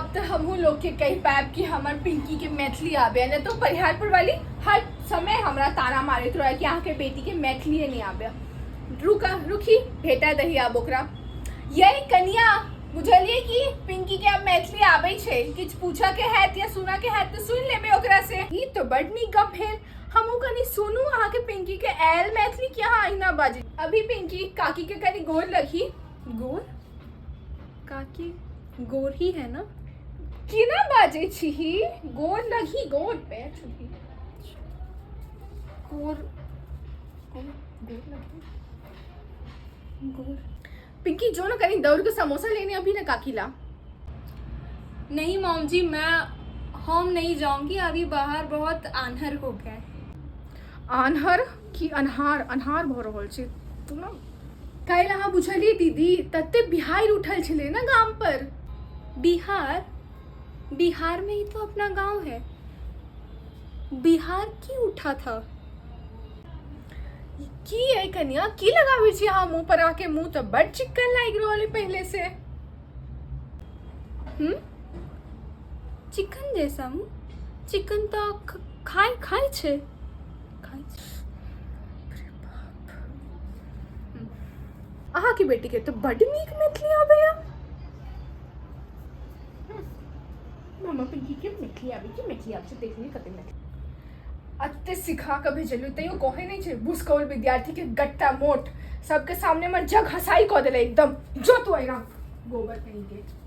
अब तो हमहू लोग के कही पाब कि हमर पिंकी के मैथिली आबे, न तो परिहारपुर वाली हर समय हमरा ताना मारत रहे कि अहाँ के बेटी के मैथिली नहीं आबे। रुखी भेटा दही आब ओकरा। यही कनिया बुझलिए कि पिंकी के अब मैथिली आबे छे, किछ पूछा के हैत या सुना के हैत तो सुन लेबे ओकरा से। ई तो बड नीक गप भेल, हमहू कनी सुनू अहाँ के पिंकी के एल मैथिली क्या आईना बाजे। अभी पिंकी काकी के कनी गोर लगी। गोर काकी गोर ही है ना, की ना बाजे छी ही गोर लगी, गोर पे छुही गोर गोर गोर लगी गोर। पिंकी जो ना कहीं दौड़ के समोसा लेने अभी ना काकी ला। नहीं मॉम जी, मैं होम नहीं जाऊंगी, अभी बाहर बहुत आन्हर हो गया है। आन्हर की अनहार अनहार भ रहल छै तू ना। काल्हि अहाँ बुझलिए दीदी तते बिहार उठल छले ना गाम पर। बिहार? बिहार में ही तो अपना गांव है, बिहार क्यों उठा था? की है कन्या, की लगावे छी अहाँ मुंह पर आके? मुंह तो बड़ चिक्कन लाग रहल है पहले से। चिकन जैसा मुंह? चिकन तो खाई खाई छे, खाई छे। अहाँ की बेटी के तो बड नीक मैथिली आबे या। मामा पिंकी के मैथिली आबे की मैथिली आबे देखनी कते मैथिली अते सिखा के भेजलु तैयो कहे नहीं छे। बुस्कौल विद्यार्थी के गट्टा मोट सबके सामने में जग हसाई क देले एकदम। जो तू आइना गोबर कहीं के।